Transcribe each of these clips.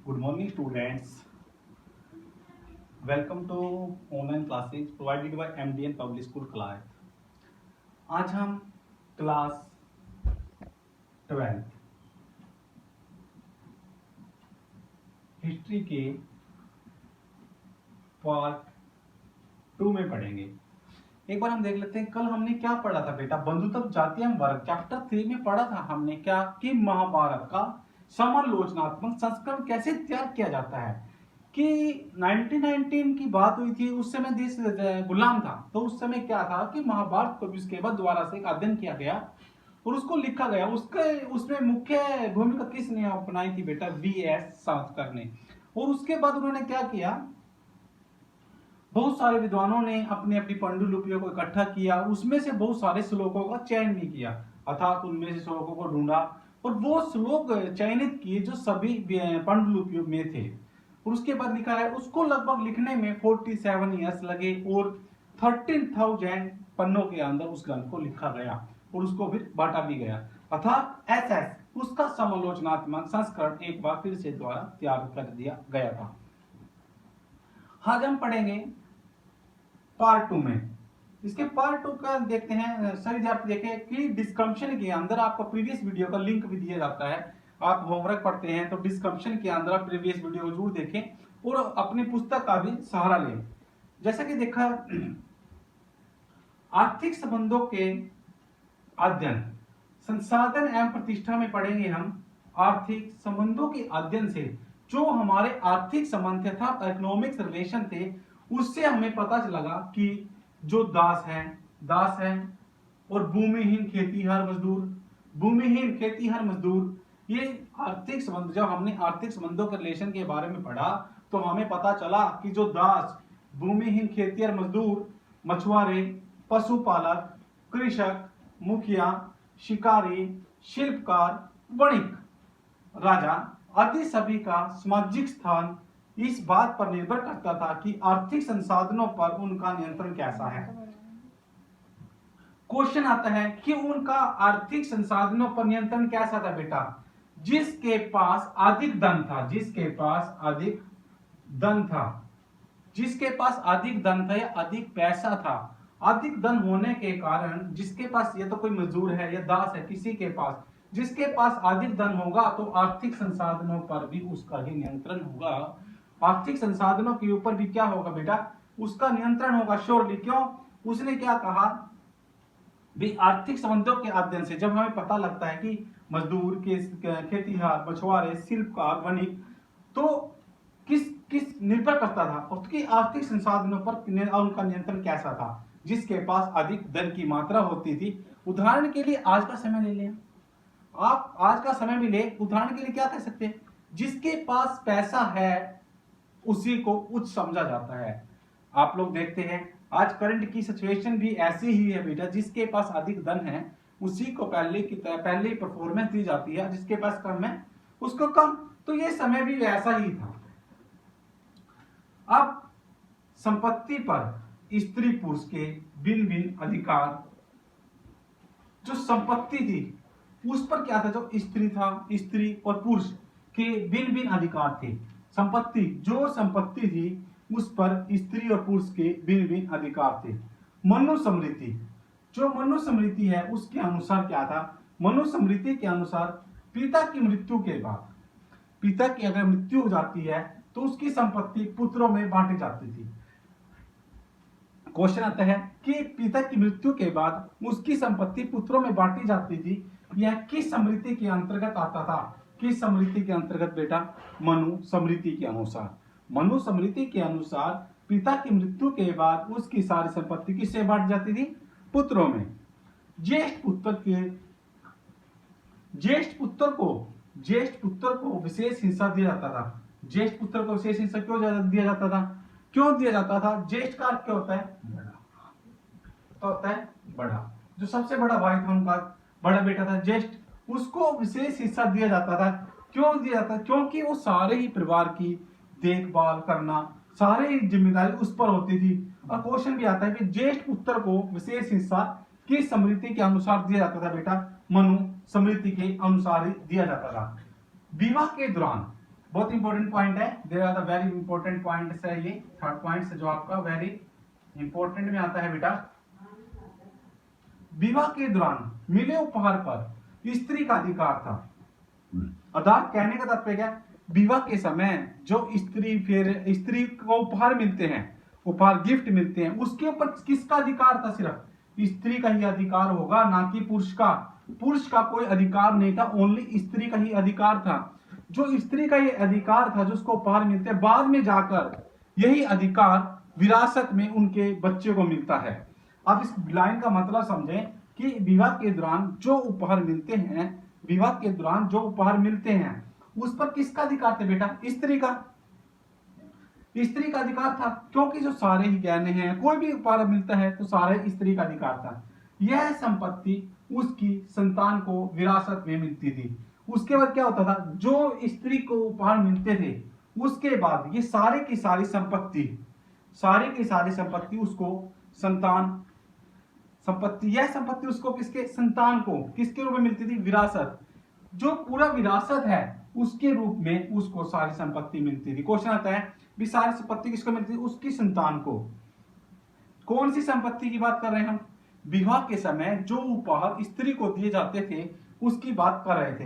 Good morning, students. Welcome to online classes provided by MDN Public School Class. आज हम class 12 history के part 2 में पढ़ेंगे। एक बार हम देख लेते हैं कल हमने क्या पढ़ा था बेटा। बंधुत्व जातीय वर्ग चैप्टर 3 में पढ़ा था हमने क्या कि महाभारत का समालोचनात्मक संस्करण कैसे तैयार किया जाता है। कि 1919 की बात हुई थी, उस समय देश गुलाम था। तो उस समय क्या था कि महाभारत को उसके बाद दोबारा से अध्ययन किया गया और उसको लिखा गया। उसमें मुख्य भूमिका किसने अपनाई थी बेटा? वी.एस. सावरकर ने। और उसके बाद उन्होंने क्या किया, बहुत सारे विद्वानों ने अपनी अपनी पांडुलिपियों को इकट्ठा किया, उसमें से बहुत सारे श्लोकों का चयन भी किया, अर्थात उनमें से श्लोकों को ढूंढा और वो श्लोक चयनित किए जो सभी पांडुलिपियों में थे। और उसके बाद लिखा है, उसको लगभग लिखने में 47 ईयर्स लगे और 13,000 पन्नों के अंदर उस ग्रंथ को लिखा गया और उसको फिर बांटा भी गया। अर्थात SS उसका समालोचनात्मक संस्करण एक बार फिर से द्वारा तैयार कर दिया गया था। आज हम पढ़ेंगे पार्ट 2 में। इसके पार्ट 2 का देखते हैं। सभी विद्यार्थी देखें कि डिस्क्रिप्शन के अंदर आपको प्रीवियस वीडियो का लिंक भी दिया जाता है। आप होमवर्क पढ़ते हैं तो डिस्क्रिप्शन के अंदर आप प्रीवियस वीडियो को जरूर देखें और अपनी पुस्तक का भी सहारा लें। जैसा कि देखा, आर्थिक संबंधों के अध्ययन, संसाधन एवं प्रतिष्ठा में पढ़ेंगे हम आर्थिक संबंधों के अध्ययन से जो हमारे आर्थिक संबंध थे, इकोनॉमिक्स रिलेशन थे, उससे हमें पता लगा कि जो दास है और भूमिहीन खेतीहर मजदूर, ये आर्थिक संबंध, जब हमने आर्थिक संबंधों के रिलेशन के बारे में पढ़ा तो हमें पता चला कि जो दास, भूमिहीन खेतीहर मजदूर, मछुआरे, पशुपालक, कृषक, मुखिया, शिकारी, शिल्पकार, वणिक, राजा आदि सभी का सामाजिक स्थान इस बात पर निर्भर करता था कि आर्थिक संसाधनों पर उनका नियंत्रण कैसा है। क्वेश्चन आता है कि उनका आर्थिक संसाधनों पर नियंत्रण कैसा था बेटा? जिसके पास अधिक धन था, जिसके पास अधिक धन था या अधिक पैसा था, अधिक धन होने के कारण जिसके पास, या तो कोई मजदूर है या दास है, किसी के पास, जिसके पास अधिक धन होगा तो आर्थिक संसाधनों पर भी उसका ही नियंत्रण होगा। आर्थिक संसाधनों के ऊपर भी क्या होगा बेटा? उसका नियंत्रण होगा श्योरली। क्यों? उसने क्या कहा भी आर्थिक संबंधों के अध्ययन से जब हमें पता लगता है कि मजदूर, खेतीहर, मछुआरे, शिल्पकार, वणिक, तो किस निर्भर करता था उसकी आर्थिक संसाधनों पर उनका नियंत्रण कैसा था। जिसके पास अधिक धन की मात्रा होती थी, उदाहरण के लिए आज का समय ले लें, आप आज का समय भी ले, उदाहरण के लिए क्या कह सकते हैं? जिसके पास पैसा है उसी को उच्च समझा जाता है। आप लोग देखते हैं आज करंट की सिचुएशन भी ऐसी ही है बेटा, जिसके पास अधिक धन है उसी को पहले ही परफॉर्मेंस दी जाती है, जिसके पास कम है उसको कम। तो ये समय भी वैसा ही था। अब संपत्ति पर स्त्री पुरुष के भिन्न भिन्न अधिकार, जो संपत्ति थी उस पर क्या था? जो स्त्री और पुरुष के भिन्न भिन्न अधिकार थे। जो संपत्ति थी उस पर स्त्री और पुरुष के भिन्न भिन्न अधिकार थे। मनुस्मृति, जो मनुस्मृति है उसके अनुसार क्या था? मनुस्मृति के अनुसार पिता की मृत्यु के बाद, पिता की अगर मृत्यु हो जाती है तो उसकी संपत्ति पुत्रों में बांटी जाती थी। क्वेश्चन आता है कि पिता की मृत्यु के बाद उसकी संपत्ति पुत्रों में बांटी जाती थी, यह किस समृद्धि के अंतर्गत आता था? किस समृद्धि के अंतर्गत बेटा? मनुस्मृति के अनुसार। मनुस्मृति के अनुसार पिता की मृत्यु के बाद उसकी सारी संपत्ति किससे बांट जाती थी? पुत्रों में। ज्येष्ठ पुत्र को विशेष हिस्सा दिया जाता था। ज्येष्ठ पुत्र को विशेष हिस्सा क्यों दिया जाता था? ज्येष्ठ का अर्थ क्या होता है? बड़ा। जो सबसे बड़ा भाई था, उनका बड़ा बेटा था ज्येष्ठ, उसको विशेष हिस्सा दिया जाता था। क्यों दिया जाता? क्योंकि वो सारे ही परिवार की देखभाल करना, सारे ही जिम्मेदारी उस पर होती थी। और क्वेश्चन भी आता है कि ज्येष्ठ पुत्र को विशेष हिस्सा किस समृद्धि के अनुसार दिया जाता था बेटा? मनुस्मृति के अनुसार ही दिया जाता था। विवाह के दौरान बहुत इंपॉर्टेंट पॉइंट है, there are the very important points है, ये थर्ड पॉइंट जो आपका वेरी इंपॉर्टेंट में आता है बेटा। विवाह के दौरान मिले उपहार पर स्त्री का अधिकार था। अर्थात कहने का तात्पर्य क्या, विवाह के समय जो स्त्री को उपहार मिलते हैं, उपहार गिफ्ट मिलते हैं, उसके ऊपर किसका अधिकार था? सिर्फ स्त्री का ही अधिकार होगा, ना कि पुरुष का। पुरुष का कोई अधिकार नहीं था, ओनली स्त्री का ही अधिकार था। जो स्त्री का ये अधिकार था, जो उसको उपहार मिलते हैं, बाद में जाकर यही अधिकार विरासत में उनके बच्चे को मिलता है। आप इस लाइन का मतलब समझें कि विवाह के दौरान जो उपहार मिलते हैं, विवाह के दौरान जो उपहार मिलते हैं, उस पर किसका अधिकार था बेटा? स्त्री का। स्त्री का अधिकार था, क्योंकि जो सारे ही गहने हैं, कोई भी उपहार मिलता है तो सारे स्त्री का अधिकार था। यह संपत्ति उसकी संतान को विरासत में मिलती थी। उसके बाद क्या होता था, जो स्त्री को उपहार मिलते थे, उसके बाद ये सारे की सारी संपत्ति उसको संतान संपत्ति, यह संपत्ति उसको किसके, संतान को किसके रूप में मिलती थी? विरासत। जो पूरा विरासत है उसके रूप में उसको सारी संपत्ति मिलती थी। क्वेश्चन आता है भी सारी संपत्ति किसको मिलती थी? उसकी संतान को। कौन सी संपत्ति की बात कर रहे हैं हम? विवाह के समय जो उपहार स्त्री को दिए जाते थे उसकी बात कर रहे थे।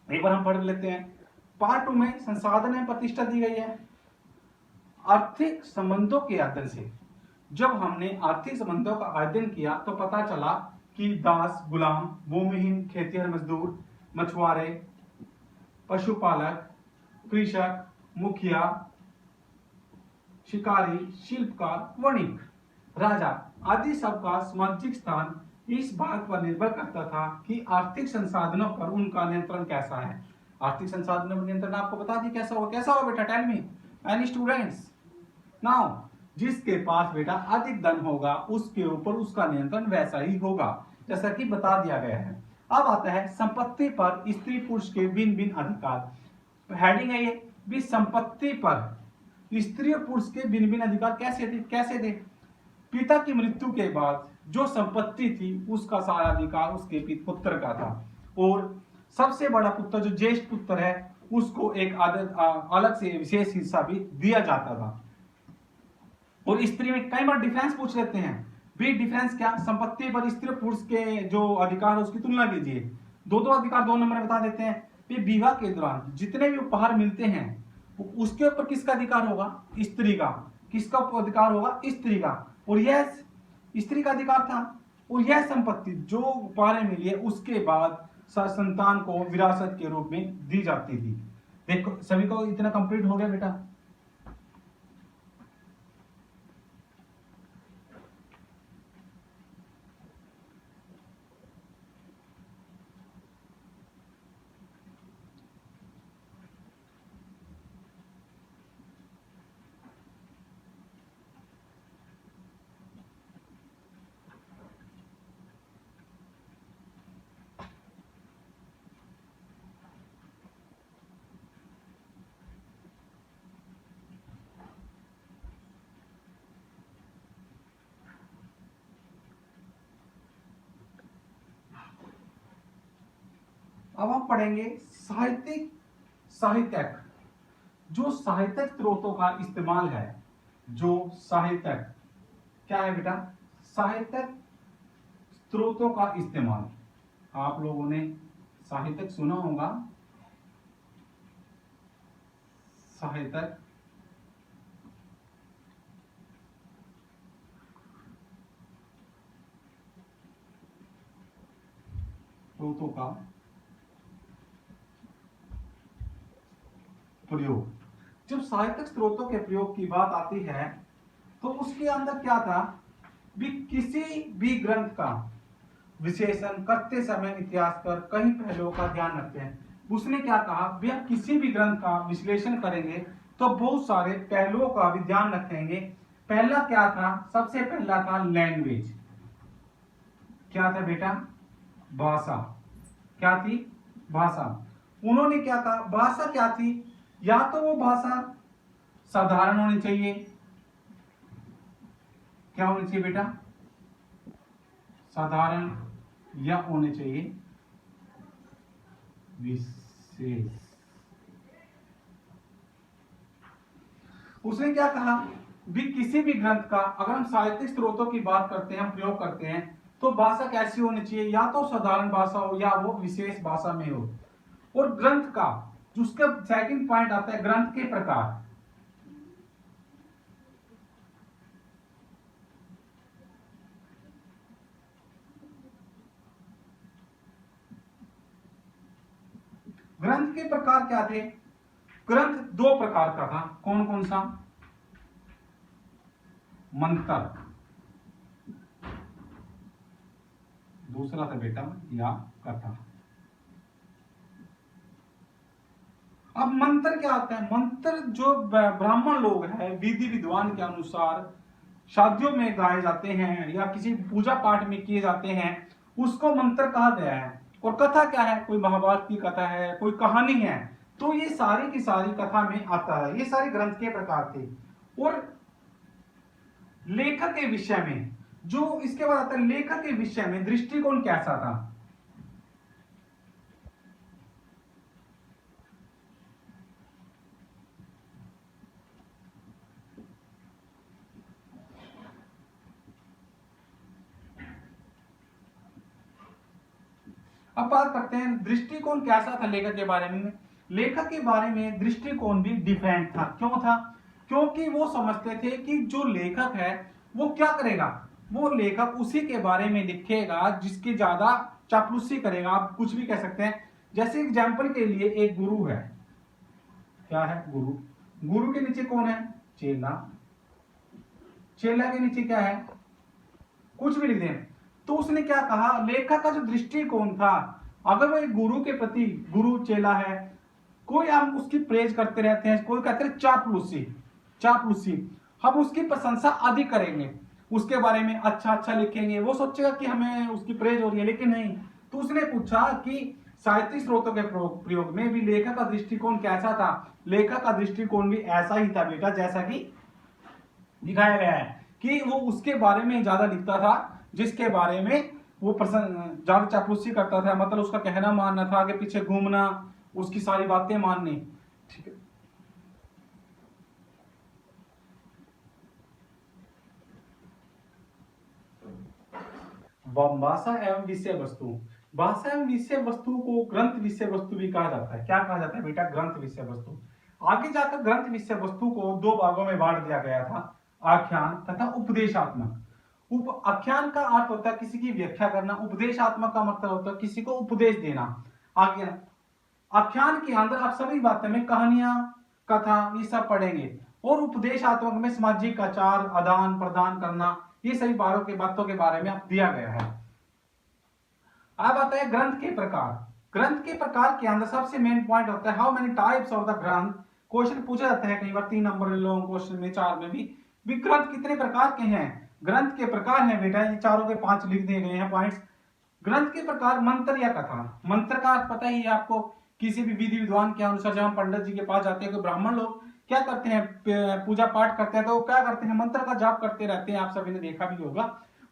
एक बार हम पढ़ लेते हैं। पार्ट 2 में संसाधन एवं प्रतिष्ठा दी गई है। आर्थिक संबंधों के अध्ययन से, जब हमने आर्थिक संबंधों का अध्ययन किया तो पता चला कि दास, गुलाम, भूमिहीन, खेतिहर मजदूर, मछुआरे, पशुपालक, कृषक, मुखिया, शिकारी, शिल्पकार, वणिक, राजा आदि सबका सामाजिक स्थान इस बात पर निर्भर करता था कि आर्थिक संसाधनों पर उनका नियंत्रण कैसा है। आर्थिक संसाधनों पर नियंत्रण आपको बता दी कैसा होगा? कैसा होगा बेटा? Tell me any students now. जिसके पास बेटा अधिक धन होगा उसके ऊपर उसका नियंत्रण वैसा ही होगा, जैसा कि बता दिया गया है। अब आता है संपत्ति पर स्त्री पुरुष के भिन्न भिन्न अधिकार। हेडिंग है ये भी, संपत्ति पर स्त्री और पुरुष के भिन्न भिन्न अधिकार कैसे थे? पिता की मृत्यु के बाद जो संपत्ति थी उसका सारा अधिकार उसके पुत्र का था, और सबसे बड़ा पुत्र जो ज्येष्ठ पुत्र है उसको एक अलग से विशेष हिस्सा भी दिया जाता था। और स्त्री में कई बार डिफरेंस पूछ लेते हैं, भी डिफरेंस क्या? संपत्ति पर स्त्री और पुरुष के जो अधिकार है उसकी तुलना कीजिए। दो अधिकार 2 नंबर में बता देते हैं। विवाह के दौरान जितने भी उपहार मिलते हैं उसके ऊपर किसका अधिकार होगा? स्त्री का। किसका अधिकार होगा? स्त्री का। और यह स्त्री का अधिकार था, और यह संपत्ति जो उपहार मिली है उसके बाद संतान को विरासत के रूप में दी जाती थी। देखो सभी को इतना कंप्लीट हो गया बेटा? अब हम पढ़ेंगे साहित्यक। जो साहित्यक स्रोतों का इस्तेमाल है, जो साहित्यक क्या है बेटा? साहित्यक स्रोतों का इस्तेमाल। आप लोगों ने साहित्यक सुना होगा, साहित्यक स्रोतों का प्रयोग। जब साहित्यिक स्रोतों के प्रयोग की बात आती है तो उसके अंदर क्या था भी, किसी भी ग्रंथ का विश्लेषण करते समय इतिहासकार कई पहलुओं का ध्यान रखते हैं। उसने क्या कहा भी, हम किसी भी ग्रंथ का विश्लेषण करेंगे तो बहुत सारे पहलुओं का भी ध्यान रखेंगे। पहला क्या था? सबसे पहला था लैंग्वेज। क्या था बेटा? भाषा। क्या थी? भाषा। उन्होंने क्या कहा? भाषा क्या थी? या तो वो भाषा साधारण होनी चाहिए, क्या होनी चाहिए बेटा? साधारण, या होने चाहिए विशेष। उसने क्या कहा भी किसी भी ग्रंथ का अगर हम साहित्यिक स्रोतों की बात करते हैं, हम प्रयोग करते हैं, तो भाषा कैसी होनी चाहिए, या तो साधारण भाषा हो या वो विशेष भाषा में हो। और ग्रंथ का जो उसका सेकंड पॉइंट आता है, ग्रंथ के प्रकार। ग्रंथ के प्रकार क्या थे? ग्रंथ दो प्रकार का था। कौन कौन सा? मंत्र, दूसरा था बेटा या कथा। अब मंत्र क्या आता है? मंत्र जो ब्राह्मण लोग हैं, विधि विद्वान के अनुसार शादियों में गाए जाते हैं या किसी पूजा पाठ में किए जाते हैं, उसको मंत्र कहा गया है। और कथा क्या है? कोई महाभारत की कथा है, कोई कहानी है, तो ये सारी की सारी कथा में आता है। ये सारे ग्रंथ के प्रकार थे। और लेखक के विषय में जो इसके बाद आता है, लेखक के विषय में दृष्टिकोण कैसा था? अब बात करते हैं दृष्टिकोण कैसा था लेखक के बारे में। लेखक के बारे में दृष्टिकोण भी डिफरेंट था। क्यों था? क्योंकि वो समझते थे कि जो लेखक है वो क्या करेगा, वो लेखक उसी के बारे में लिखेगा जिसकी ज्यादा चापलूसी करेगा। आप कुछ भी कह सकते हैं। जैसे एग्जाम्पल के लिए एक गुरु है, क्या है? गुरु। गुरु के नीचे कौन है? चेला। चेला के नीचे क्या है? कुछ भी लिख दें। तो उसने क्या कहा, लेखक का जो दृष्टिकोण था, अगर वो एक गुरु के प्रति, गुरु चेला है, कोई हम उसकी प्रेज करते रहते हैं, कोई कहते हैं चापलूसी, चापलूसी, हम उसकी प्रशंसा अधिक करेंगे, उसके बारे में अच्छा अच्छा लिखेंगे, वो सोचेगा कि हमें उसकी प्रेज हो रही है, लेकिन नहीं। तो उसने पूछा कि साहित्यिक स्रोतों के प्रयोग में भी लेखक का दृष्टिकोण कैसा था? लेखक का दृष्टिकोण भी ऐसा ही था बेटा, जैसा कि दिखाया गया है कि वो उसके बारे में ज्यादा लिखता था जिसके बारे में वो ज्यादा चापलूसी करता था। मतलब उसका कहना मानना था, आगे पीछे घूमना, उसकी सारी बातें माननी। ठीक है। भाषा एवं विषय वस्तु। भाषा एवं विषय वस्तु को ग्रंथ विषय वस्तु भी कहा जाता है। क्या कहा जाता है बेटा? ग्रंथ विषय वस्तु। आगे जाकर ग्रंथ विषय वस्तु को दो भागों में बांट दिया गया था, आख्यान तथा उपदेशात्मक। आख्यान का अर्थ होता है किसी की व्याख्या करना, उपदेशात्मक का मतलब होता है किसी को उपदेश देना। आगे आख्यान के अंदर आप सभी बातें में कहानियां, कथा, ये सब पढ़ेंगे। और उपदेशात्मक में सामाजिक आचार, आदान प्रदान करना, ये सभी बातों के बारे में आप दिया गया है। अब आता है ग्रंथ के प्रकार। ग्रंथ के प्रकार के अंदर सबसे मेन पॉइंट होता है how many types of the ग्रंथ। क्वेश्चन पूछा जाता है कई बार 3 नंबर लोग क्वेश्चन में, 4 में भी ग्रंथ कितने प्रकार के हैं? ग्रंथ के प्रकार हैं बेटा, ये चारों के 5 लिख दिए गए हैं पॉइंट्स। ग्रंथ के प्रकार मंत्र या कथा। मंत्र का अर्थ पता ही है आपको, किसी भी विधि विद्वान के अनुसार जब हम पंडित जी के पास जाते हैं, तो ब्राह्मण लोग क्या करते हैं, पूजा पाठ करते हैं, तो वो क्या करते हैं, मंत्र का जाप करते रहते हैं, आप सभी ने देखा भी होगा।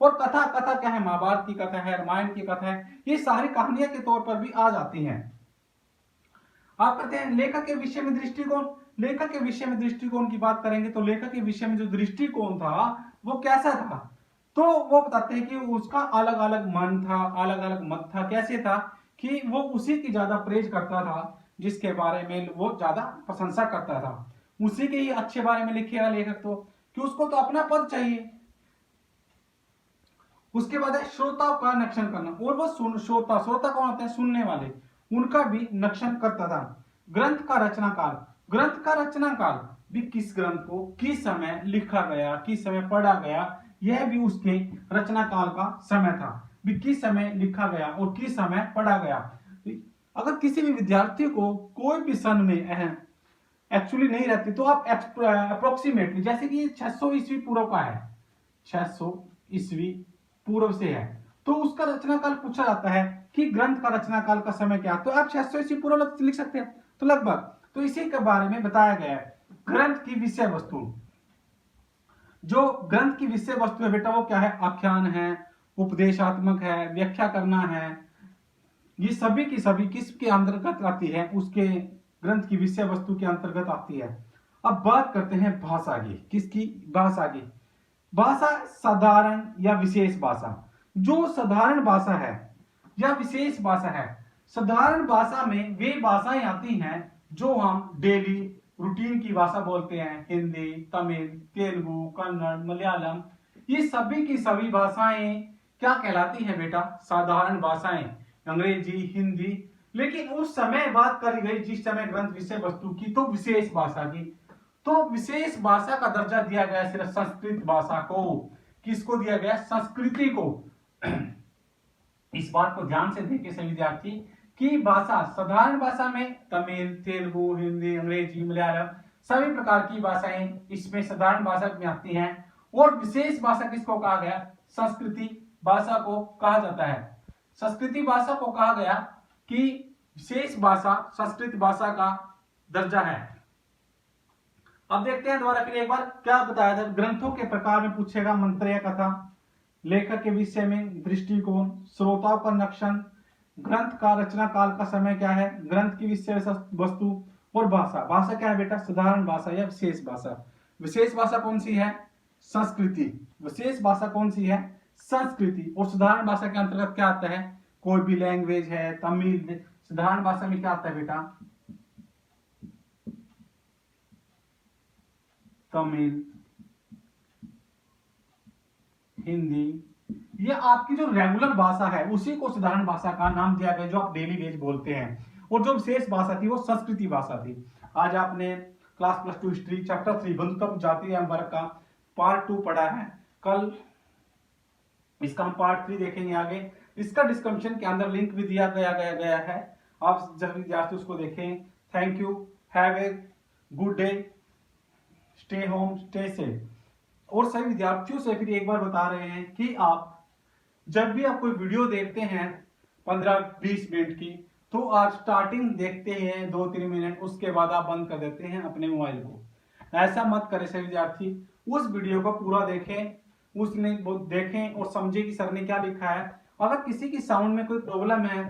और कथा, कथा क्या है? महाभारत की कथा है, रामायण की कथा है, ये सारी कहानियां के तौर पर भी आ जाती हैं। आप कहते हैं लेखक के विषय में दृष्टिकोण। लेखक के विषय में दृष्टिकोण की बात करेंगे तो लेखक के विषय में जो दृष्टिकोण था वो कैसा था? तो वो बताते हैं कि उसका अलग अलग मन था, अलग अलग मत था। कैसे था कि वो उसी की ज्यादा प्रेज करता था जिसके बारे में वो ज्यादा प्रशंसा करता था, उसी के ही अच्छे बारे में लिखेगा लेखक, तो कि उसको तो अपना पद चाहिए। उसके बाद है श्रोता का नक्षण करना। और वो श्रोता, श्रोता कौन होते हैं? सुनने वाले, उनका भी नक्षण करता था। ग्रंथ का रचना काल। ग्रंथ का रचना काल भी किस ग्रंथ को किस समय लिखा गया, किस समय पढ़ा गया, यह भी उसके रचना काल का समय था। भी किस समय लिखा गया और किस समय पढ़ा गया। अगर किसी भी विद्यार्थी को कोई भी सन में एक्चुअली नहीं रहती, तो आप अप्रोक्सीमेटली, जैसे कि 600 ईस्वी पूर्व का है, 600 ईस्वी पूर्व से है, तो उसका रचना काल पूछा जाता है कि ग्रंथ का रचना काल का समय क्या, तो आप 600 ईस्वी पूर्व लिख सकते हैं, तो लगभग। तो इसी के बारे में बताया गया है। ग्रंथ की विषय वस्तु। जो ग्रंथ की विषय वस्तु है बेटा वो क्या है? आख्यान है, उपदेशात्मक है, व्याख्या करना है, ये सभी की सभी किसके अंतर्गत आती है? उसके ग्रंथ की विषय वस्तु के अंतर्गत आती है। अब बात करते हैं भाषा की। किसकी? भाषा की। भाषा साधारण या विशेष भाषा। जो साधारण भाषा है या विशेष भाषा है, साधारण भाषा में वे भाषाएं आती हैं जो हम डेली रूटीन की भाषा बोलते हैं, हिंदी, तमिल, तेलुगु, कन्नड़, मलयालम। ये सभी की सभी भाषाएं क्या कहलाती हैं बेटा? साधारण भाषाएं। अंग्रेजी, हिंदी। लेकिन उस समय बात करी गई जिस समय ग्रंथ विषय वस्तु की, तो विशेष भाषा की। तो विशेष भाषा का दर्जा दिया गया सिर्फ संस्कृत भाषा को। किसको दिया गया? संस्कृति को। इस बात को ध्यान से देखें सभी विद्यार्थी कि भाषा साधारण भाषा में तमिल, तेलुगु, हिंदी, अंग्रेजी, मलयालम सभी प्रकार की भाषाएं इसमें साधारण भाषा में आती हैं। और विशेष भाषा किसको कहा गया? संस्कृति भाषा को कहा जाता है। संस्कृति भाषा को कहा गया कि विशेष भाषा संस्कृत भाषा का दर्जा है। अब देखते हैं दोबारा फिर एक बार क्या बताया था। ग्रंथों के प्रकार में पूछेगा मंत्र या कथा, लेखक के विषय में दृष्टिकोण, श्रोताओं का लक्षण, ग्रंथ का रचना काल का समय क्या है, ग्रंथ की विषय वस्तु और भाषा। भाषा क्या है बेटा? साधारण भाषा या विशेष भाषा। विशेष भाषा कौन सी है? संस्कृति। विशेष भाषा कौन सी है? संस्कृति। और साधारण भाषा के अंतर्गत क्या आता है? कोई भी लैंग्वेज है, तमिल। साधारण भाषा में क्या आता है बेटा? तमिल, हिंदी। ये आपकी जो रेगुलर भाषा है उसी को साधारण भाषा का नाम दिया गया, जो आप डेली बेस बोलते हैं। और जो विशेष भाषा थी वो संस्कृति भाषा थी। आज आपने क्लास +2 हिस्ट्री चैप्टर 3 बंधुत्व जाति एवं वर्ग का पार्ट 2 पढ़ा है। कल इसका हम पार्ट 3 देखेंगे आगे। इसका डिस्क्रिप्शन के अंदर लिंक भी दिया गया है। आप जब विद्यार्थी उसको देखें। Thank you. Have a good day. Stay home, stay safe. और सभी विद्यार्थियों से फिर एक बार बता रहे हैं कि आप जब भी आप कोई वीडियो देखते हैं 15-20 मिनट की, तो आप स्टार्टिंग देखते हैं 2-3 मिनट, उसके बाद आप बंद कर देते हैं अपने मोबाइल को। ऐसा मत करें सभी विद्यार्थी। उस वीडियो को पूरा देखें, उसने वो देखें और समझे कि सर ने क्या लिखा है। अगर किसी की साउंड में कोई प्रॉब्लम है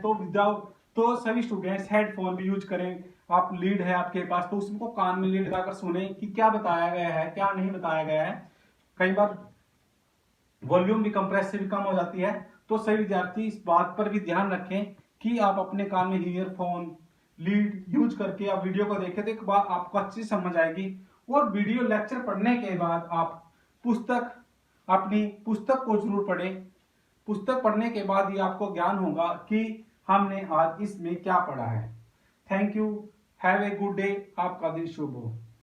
तो सभी स्टूडेंट्स हेडफोन भी यूज करें। आप लीड है आपके पास तो उसको कान में लीड लगाकर सुने कि क्या बताया गया है, क्या नहीं बताया गया है। कई बार वॉल्यूम भी कंप्रेस से भी कम हो जाती है। तो सभी विद्यार्थी इस बात पर भी ध्यान रखें कि आप अपने कान में ईयरफोन, लीड यूज करके आप वीडियो को देखें, तो एक बार आपको अच्छी समझ आएगी। और वीडियो लेक्चर पढ़ने के बाद आप अपनी पुस्तक को जरूर पढ़ें। पुस्तक पढ़ने के बाद ही आपको ज्ञान होगा कि हमने आज इसमें क्या पढ़ा है। Thank you. Have a good day. आपका दिन शुभ हो।